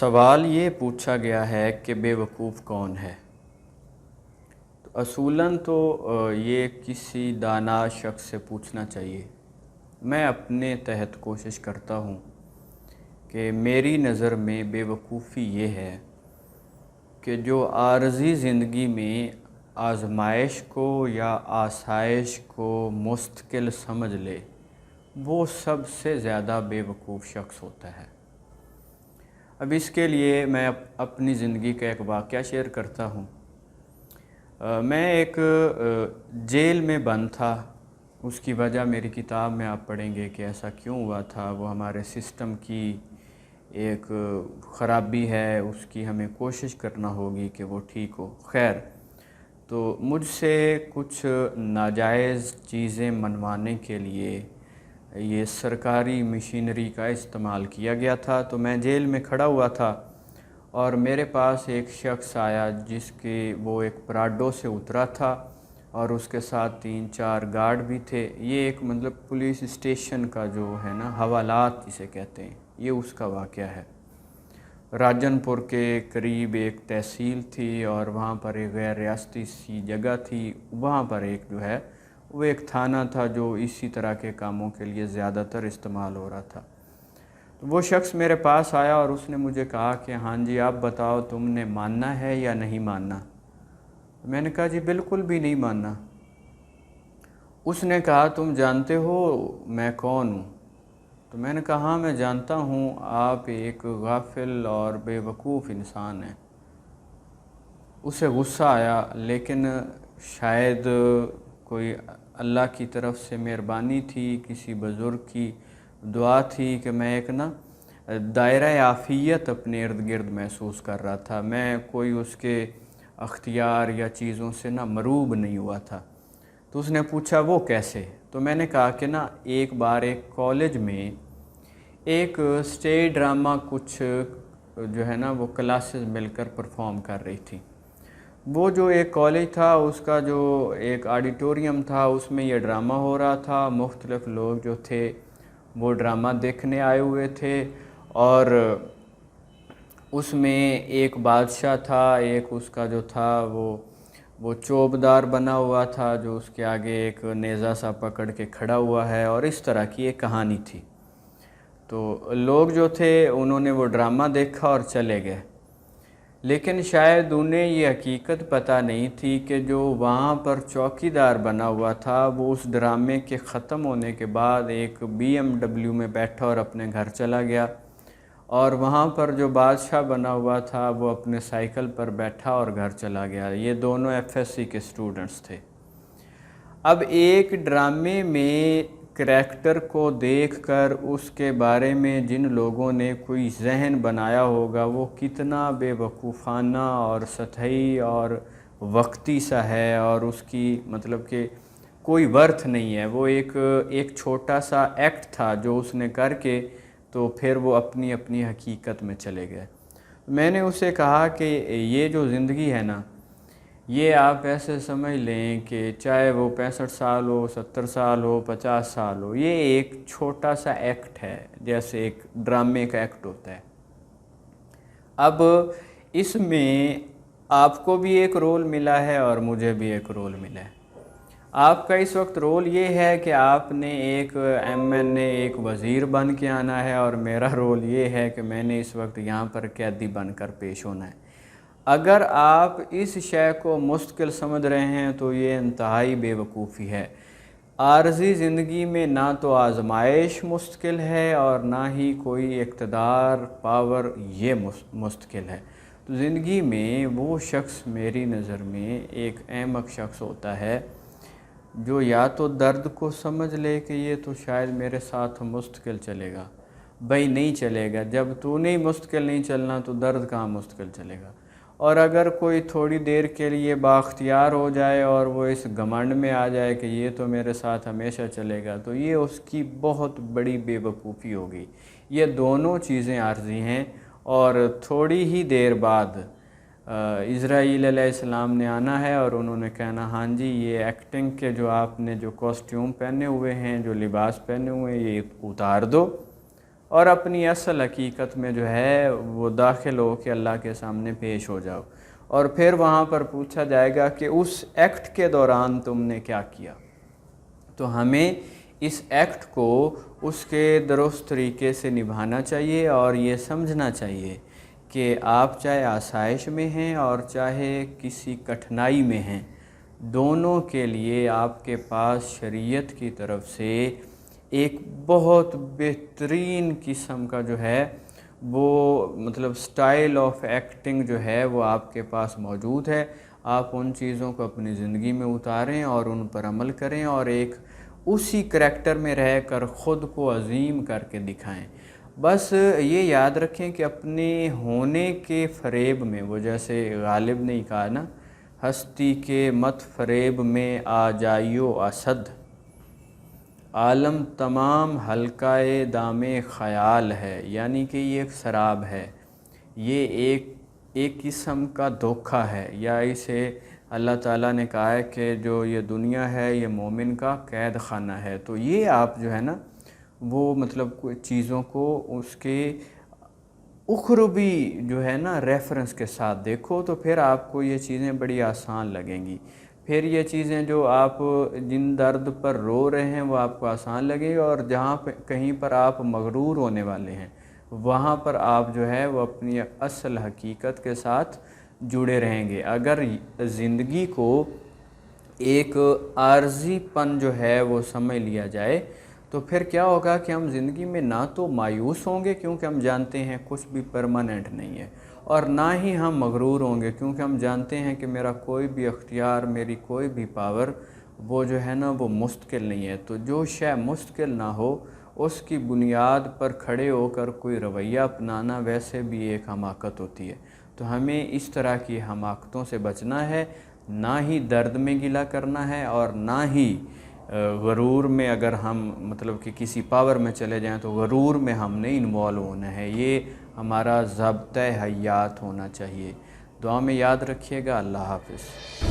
سوال یہ پوچھا گیا ہے کہ بے وقوف کون ہے؟ تو اصولاً تو یہ کسی دانا شخص سے پوچھنا چاہیے۔ میں اپنے تحت کوشش کرتا ہوں کہ میری نظر میں بے وقوفی یہ ہے کہ جو عارضی زندگی میں آزمائش کو یا آسائش کو مستقل سمجھ لے وہ سب سے زیادہ بے وقوف شخص ہوتا ہے۔ اب اس کے لیے میں اپنی زندگی کا ایک واقعہ شیئر کرتا ہوں۔ میں ایک جیل میں بند تھا۔ اس کی وجہ میری کتاب میں آپ پڑھیں گے کہ ایسا کیوں ہوا تھا۔ وہ ہمارے سسٹم کی ایک خرابی ہے، اس کی ہمیں کوشش کرنا ہوگی کہ وہ ٹھیک ہو۔ خیر، تو مجھ سے کچھ ناجائز چیزیں منوانے کے لیے یہ سرکاری مشینری کا استعمال کیا گیا تھا۔ تو میں جیل میں کھڑا ہوا تھا اور میرے پاس ایک شخص آیا جس کے وہ ایک پراڈو سے اترا تھا اور اس کے ساتھ 3-4 گارڈ بھی تھے۔ یہ ایک پولیس اسٹیشن کا جو ہے نا حوالات جسے کہتے ہیں، یہ اس کا واقعہ ہے۔ راجن پور کے قریب ایک تحصیل تھی اور وہاں پر ایک غیر ریاستی سی جگہ تھی۔ وہاں پر ایک جو ہے وہ ایک تھانہ تھا جو اسی طرح کے کاموں کے لیے زیادہ تر استعمال ہو رہا تھا۔ تو وہ شخص میرے پاس آیا اور اس نے مجھے کہا کہ ہاں جی آپ بتاؤ تم نے ماننا ہے یا نہیں ماننا۔ میں نے کہا جی بالکل بھی نہیں ماننا۔ اس نے کہا تم جانتے ہو میں کون ہوں؟ تو میں نے کہا ہاں میں جانتا ہوں، آپ ایک غافل اور بے وقوف انسان ہیں۔ اسے غصہ آیا، لیکن شاید کوئی اللہ کی طرف سے مہربانی تھی، کسی بزرگ کی دعا تھی کہ میں ایک دائرہ عافیت اپنے ارد گرد محسوس کر رہا تھا۔ میں کوئی اس کے اختیار یا چیزوں سے مروب نہیں ہوا تھا۔ تو اس نے پوچھا وہ کیسے؟ تو میں نے کہا کہ ایک بار ایک کالج میں ایک اسٹیج ڈرامہ کچھ جو ہے وہ کلاسز مل کر پرفارم کر رہی تھی۔ وہ جو ایک کالج تھا اس کا جو ایک آڈیٹوریم تھا اس میں یہ ڈرامہ ہو رہا تھا۔ مختلف لوگ جو تھے وہ ڈرامہ دیکھنے آئے ہوئے تھے اور اس میں ایک بادشاہ تھا، ایک اس کا جو تھا وہ چوبدار بنا ہوا تھا جو اس کے آگے ایک نیزہ سا پکڑ کے کھڑا ہوا ہے، اور اس طرح کی ایک کہانی تھی۔ تو لوگ جو تھے انہوں نے وہ ڈرامہ دیکھا اور چلے گئے، لیکن شاید انہیں یہ حقیقت پتہ نہیں تھی کہ جو وہاں پر چوکی دار بنا ہوا تھا وہ اس ڈرامے کے ختم ہونے کے بعد ایک BMW میں بیٹھا اور اپنے گھر چلا گیا، اور وہاں پر جو بادشاہ بنا ہوا تھا وہ اپنے سائیکل پر بیٹھا اور گھر چلا گیا۔ یہ دونوں FSC کے سٹوڈنٹس تھے۔ اب ایک ڈرامے میں کریکٹر کو دیکھ کر اس کے بارے میں جن لوگوں نے کوئی ذہن بنایا ہوگا وہ کتنا بے وقوفانہ اور سطحی اور وقتی سا ہے، اور اس کی کہ کوئی ورتھ نہیں ہے۔ وہ ایک چھوٹا سا ایکٹ تھا جو اس نے کر کے تو پھر وہ اپنی حقیقت میں چلے گئے۔ میں نے اسے کہا کہ یہ جو زندگی ہے یہ آپ ایسے سمجھ لیں کہ چاہے وہ 65 سال ہو، 70 سال ہو، 50 سال ہو، یہ ایک چھوٹا سا ایکٹ ہے، جیسے ایک ڈرامے کا ایکٹ ہوتا ہے۔ اب اس میں آپ کو بھی ایک رول ملا ہے اور مجھے بھی ایک رول ملا ہے۔ آپ کا اس وقت رول یہ ہے کہ آپ نے ایک MN ایک وزیر بن کے آنا ہے، اور میرا رول یہ ہے کہ میں نے اس وقت یہاں پر قیدی بن کر پیش ہونا ہے۔ اگر آپ اس شے کو مستقل سمجھ رہے ہیں تو یہ انتہائی بے وقوفی ہے۔ عارضی زندگی میں نہ تو آزمائش مستقل ہے اور نہ ہی کوئی اقتدار پاور یہ مستقل ہے۔ تو زندگی میں وہ شخص میری نظر میں ایک احمق شخص ہوتا ہے جو یا تو درد کو سمجھ لے کہ یہ تو شاید میرے ساتھ مستقل چلے گا۔ بھائی نہیں چلے گا، جب تو نہیں مستقل نہیں چلنا تو درد کہاں مستقل چلے گا۔ اور اگر کوئی تھوڑی دیر کے لیے بااختیار ہو جائے اور وہ اس گھمنڈ میں آ جائے کہ یہ تو میرے ساتھ ہمیشہ چلے گا، تو یہ اس کی بہت بڑی بے وقوفی ہوگی۔ یہ دونوں چیزیں عارضی ہیں، اور تھوڑی ہی دیر بعد اسرائیل علیہ السلام نے آنا ہے اور انہوں نے کہنا ہاں جی یہ ایکٹنگ کے جو آپ نے جو کاسٹیوم پہنے ہوئے ہیں، جو لباس پہنے ہوئے ہیں، یہ اتار دو، اور اپنی اصل حقیقت میں جو ہے وہ داخل ہو کے اللہ کے سامنے پیش ہو جاؤ، اور پھر وہاں پر پوچھا جائے گا کہ اس ایکٹ کے دوران تم نے کیا کیا۔ تو ہمیں اس ایکٹ کو اس کے درست طریقے سے نبھانا چاہیے، اور یہ سمجھنا چاہیے کہ آپ چاہے آسائش میں ہیں اور چاہے کسی کٹھنائی میں ہیں، دونوں کے لیے آپ کے پاس شریعت کی طرف سے ایک بہت بہترین قسم کا جو ہے وہ مطلب سٹائل آف ایکٹنگ جو ہے وہ آپ کے پاس موجود ہے۔ آپ ان چیزوں کو اپنی زندگی میں اتاریں اور ان پر عمل کریں، اور ایک اسی کریکٹر میں رہ کر خود کو عظیم کر کے دکھائیں۔ بس یہ یاد رکھیں کہ اپنے ہونے کے فریب میں، وہ جیسے غالب نے کہا نا، ہستی کے مت فریب میں آ جائیو اسد، عالم تمام حلقۂ دام خیال ہے، یعنی کہ یہ ایک سراب ہے، یہ ایک قسم کا دھوکہ ہے، یا اسے اللہ تعالیٰ نے کہا ہے کہ جو یہ دنیا ہے یہ مومن کا قید خانہ ہے۔ تو یہ آپ جو ہے نا وہ مطلب چیزوں کو اس کے اخروی جو ہے نا ریفرنس کے ساتھ دیکھو، تو پھر آپ کو یہ چیزیں بڑی آسان لگیں گی۔ پھر یہ چیزیں جو آپ جن درد پر رو رہے ہیں وہ آپ کو آسان لگیں گی، اور جہاں پہ کہیں پر آپ مغرور ہونے والے ہیں وہاں پر آپ جو ہے وہ اپنی اصل حقیقت کے ساتھ جڑے رہیں گے۔ اگر زندگی کو ایک عارضی پن جو ہے وہ سمجھ لیا جائے تو پھر کیا ہوگا کہ ہم زندگی میں نہ تو مایوس ہوں گے کیونکہ ہم جانتے ہیں کچھ بھی پرماننٹ نہیں ہے، اور نہ ہی ہم مغرور ہوں گے کیونکہ ہم جانتے ہیں کہ میرا کوئی بھی اختیار، میری کوئی بھی پاور وہ جو ہے نا وہ مستقل نہیں ہے۔ تو جو شے مستقل نہ ہو اس کی بنیاد پر کھڑے ہو کر کوئی رویہ اپنانا ویسے بھی ایک حماقت ہوتی ہے۔ تو ہمیں اس طرح کی حماقتوں سے بچنا ہے، نہ ہی درد میں گلہ کرنا ہے، اور نہ ہی غرور میں اگر ہم مطلب کہ کسی پاور میں چلے جائیں تو غرور میں ہم نے انوالو ہونا ہے۔ یہ ہمارا ضابطۂ حیات ہونا چاہیے۔ دعا میں یاد رکھیے گا۔ اللہ حافظ۔